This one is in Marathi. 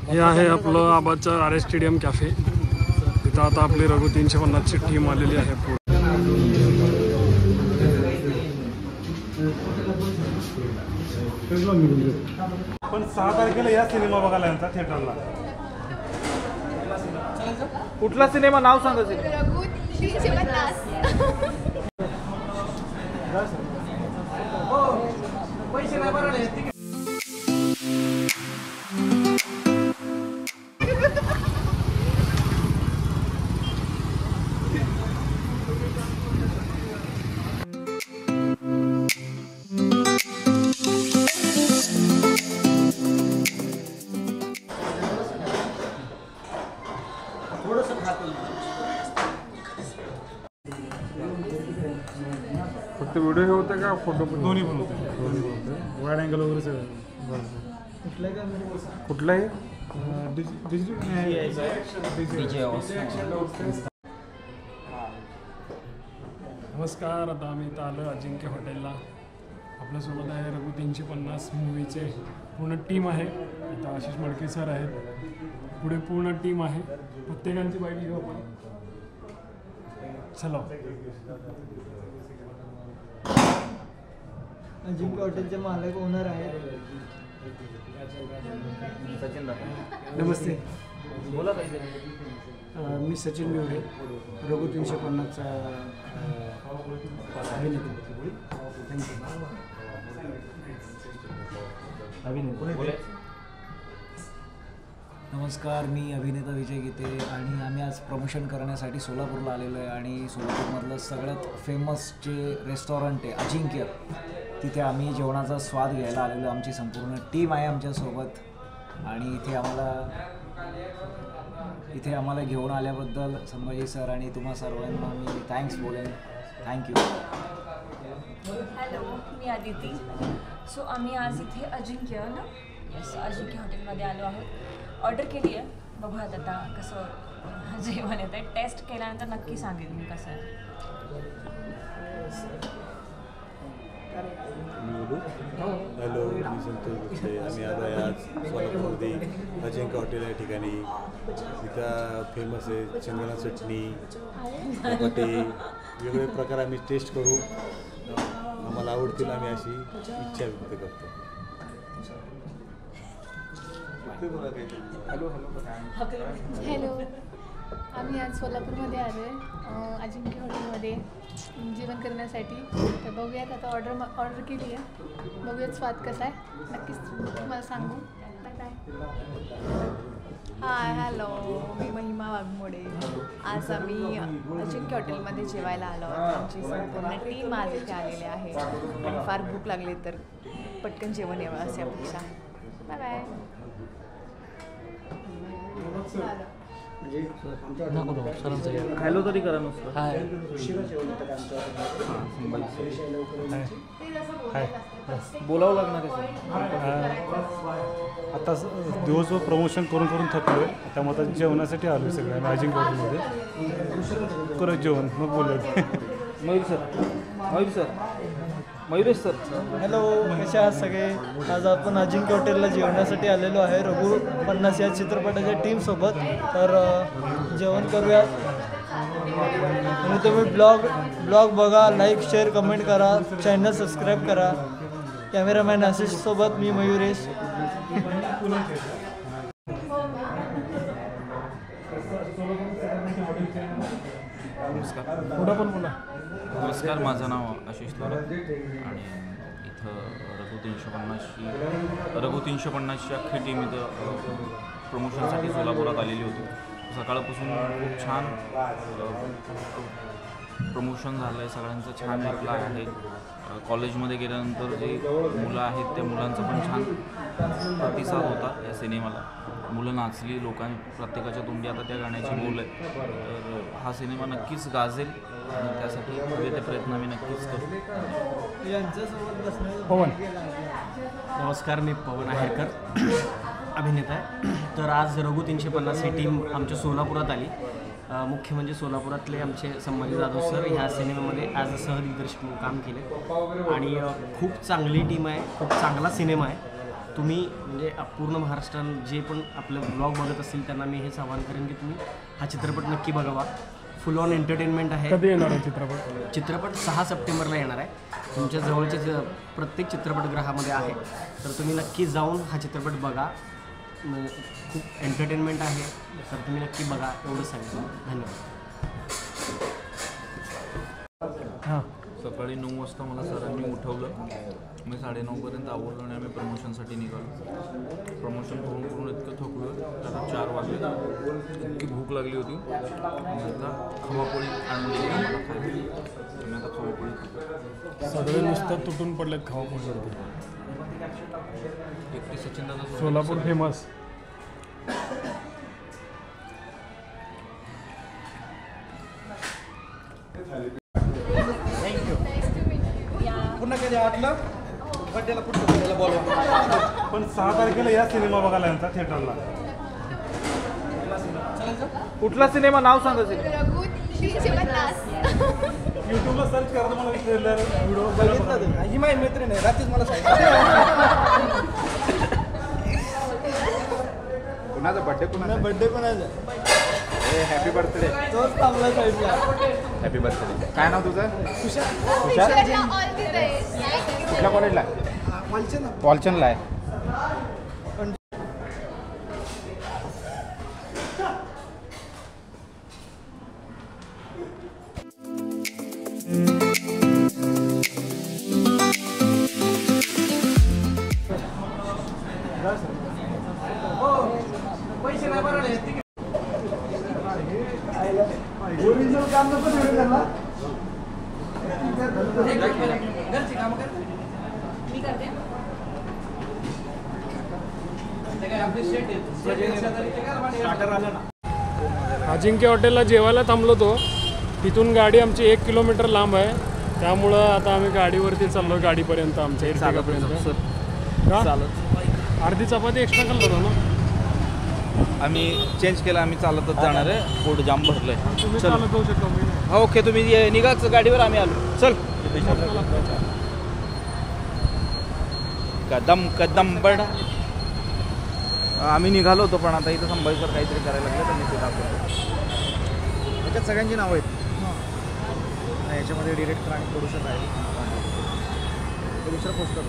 हे आहे आपलं आबाचं आर एस स्टेडियम कॅफे. तिथं आता आपली रघु 350ची टीम आलेली आहे. पण 6 तारखेला या सिनेमा बघायला यांचा थिएटरला. कुठला सिनेमा नाव सांगा. रघु 350. पैसे नाही भरले. फक्त व्हिडिओ हे होते का फोटो पण? दोन्ही पण होते. वाईड अँगल वगैरे सगळं. कुठलाही नमस्कार. आता आम्ही इथं आलो अजिंक्य हॉटेलला. आपल्यासोबत आहे रघु 350 मूवीचे पूर्ण टीम आहे. इथं आशिष मडके सर आहेत. पुढे पूर्ण टीम आहे. प्रत्येकांची बाईट घेऊ आपण. चला. अजिंक्य हॉटेलचे मालक ओनर आहेत. सचिन नमस्ते. बोला काही. मी सचिन मिवरे, रघु 350चा अभिनेता. नमस्कार, मी अभिनेता विजय गीते आणि आम्ही आज प्रमोशन करण्यासाठी सोलापूरला आलेलो आहे. आणि सोलापूरमधलं सगळ्यात फेमस जे रेस्टॉरंट आहे अजिंक्य, तिथे आम्ही जेवणाचा स्वाद घ्यायला आलेलो. आमची संपूर्ण टीम आहे आमच्यासोबत. आणि इथे आम्हाला घेऊन आल्याबद्दल संभाजी सर आणि तुम्हा सर्वांना मी थँक्स बोलेन. थँक्यू. हॅलो, मी आदिती. सो आम्ही आज इथे अजिंक्य अजिंक्य हॉटेलमध्ये आलो आहोत. ऑर्डर केली आहे. बघूयात आता कसं जेवण येतं आहे. टेस्ट केल्यानंतर नक्की सांगेन मी कसं आहे. हॅलो, मी संतोष गुप्ते. आम्ही आलो आहे आज सोलापूरमध्ये अजिंक्य हॉटेल या ठिकाणी. इथं फेमस आहे शेंगदाणा चटणी, धपाटे, वेगवेगळे प्रकार आम्ही टेस्ट करू. आम्हाला आवडतील आम्ही अशी इच्छा व्यक्त करतो. हॅलो, आम्ही आज सोलापूरमध्ये आलो आहे अजिंक्य हॉटेलमध्ये जेवण करण्यासाठी. तर बघूयात आता ऑर्डर केली आहे. बघूयात स्वाद कसा आहे. नक्कीच तुम्हाला सांगू. Bye bye. हाय, हॅलो, मी महिमा वाघमोडे. आज आम्ही अजिंक्य हॉटेलमध्ये जेवायला आलो आहोत. आमची संपूर्ण टीम आज इथे आलेली आहे आणि फार भूक लागली तर पटकन जेवण यावं अशी अपेक्षा. Bye bye. खायलो तरी करा नुसतं. बोलावं लागणार आहे. आता दिवसभर प्रमोशन करून थकलो आहे. त्यामुळे आता जेवणासाठी आलो आहे सगळं. आम्ही अजिंक्य हॉटेलमध्ये करत जेवण मग बोलूया. मयुरेश सर. हॅलो, कसे आहात सगळे. आज आपण अजिंक्य हॉटेलला जेवण्यासाठी आलेलो आहे रघु 50 या चित्रपटाच्या टीमसोबत. तर जेवण करूयात. आणि तुम्ही ब्लॉग बघा, लाईक शेअर कमेंट करा, चॅनल सबस्क्राईब करा. कॅमेरामॅन आशिषसोबत मी मयुरेश. नमस्कार, माझं नाव आशिष थोरात आणि इथं रघु 350ची अख्खी टीम इथं प्रमोशनसाठी सोलापुरात आलेली होती. सकाळपासून खूप छान प्रमोशन झालं आहे. सगळ्यांचं छान रिप्लाय आहे. कॉलेजमध्ये गेल्यानंतर जे मुलं आहेत त्या मुलांचा पण छान प्रतिसाद होता या सिनेमाला. मुलं नाचली, लोकांनी प्रत्येकाच्या तोंडी आता त्या गाण्याची बोल आहे. तर हा सिनेमा नक्कीच गाजेल आणि त्यासाठी हवे ते प्रयत्न आम्ही नक्कीच करू. पवन. नमस्कार, मी पवन आहेरकर, अभिनेता आहे. तर आज रघु 350 ही टीम आमच्या सोलापुरात आली. मुख्य म्हणजे सोलापुरातले आमचे संभाजी जाधव सर ह्या सिनेमामध्ये ॲज अ सहदिग्दर्शक म्हणून काम केले आणि खूप चांगली टीम आहे. खूप चांगला सिनेमा आहे. तुम्ही म्हणजे पूर्ण महाराष्ट्रात जे पण आपलं ब्लॉग बघत असतील त्यांना मी हेच आवाहन करेन की तुम्ही हा चित्रपट नक्की बघावा. फुल ऑन एंटरटेनमेंट आहे. कधी येणार आहे चित्रपट? चित्रपट 6 सप्टेंबरला येणार आहे. तुमच्या जवळच्या प्रत्येक चित्रपटगृहामध्ये आहे, तर तुम्ही नक्की जाऊन हा चित्रपट बघा. खूप एंटरटेनमेंट आहे, तर तुम्ही नक्की बघा एवढं सांगतो. धन्यवाद. हां, सकाळी 9 वाजता मला सरांनी उठवलं. मी 9:30पर्यंत आवरलो आणि आम्ही प्रमोशनसाठी निघालो. प्रमोशन करून इतकं थकलो, आता 4 वाजले. इतकी भूक लागली होती. मी आता खवापोळी आणून दिली मला खायला. मी आता खवापोळी खातो. सगळे नुसतं तुटून पडलेत खावापोळीवरती. एकटी सचिन दादा सोलापूर फेमस. पुन्हा कधी आटलं बड्डेला पुढच्या बोलवा. पण 6 तारखेला या सिनेमा बघायला यांचा थिएटरला. कुठला सिनेमा नाव सांगायचं? रघु 350. यूट्यूबला सर्च करा, तुम्हाला ट्रेलर व्हिडिओ बघितलं. ही माझी मैत्रीण आहे, रात्रीच मला सांगितलं. कुणाचा बड्डे? बड्डे कोणाचा? Happy birthday. तोच थांबला साईडला. Happy birthday. काय नाव तुझं? Tuition all the best. कुठल्या कॉलेजला? पॉलचनला आहे. ओरिजिनल काम नको ठेवलं त्यांना. मी करते. अजिंक्य हॉटेलला जेवायला थांबलो तो. तिथून गाडी आमची 1 किलोमीटर लांब आहे, त्यामुळं आता आम्ही गाडीवरती चाललो गाडीपर्यंत, आमच्या इर्टिगापर्यंत. अर्धी चपाती एक्स्ट्रा खाल्लो ना. आम्ही चेंज केला, आम्ही चालतच जाणार आहे. पोट जाम भरलंय. तुम्ही चालत जाऊ शकतो. मी ओके, तुम्ही निघाच गाडीवर, आम्ही आलो. चल. कदम कदम बडा. आम्ही निघालो होतो, पण आता इथं संभाजीकर काहीतरी करायला लागलं, तर मी ते दाखवतो. याच्यात सगळ्यांची नावं आहेत. याच्यामध्ये डिरेक्टर आणि प्रोड्युसर आहे. दुसरा पोस्टर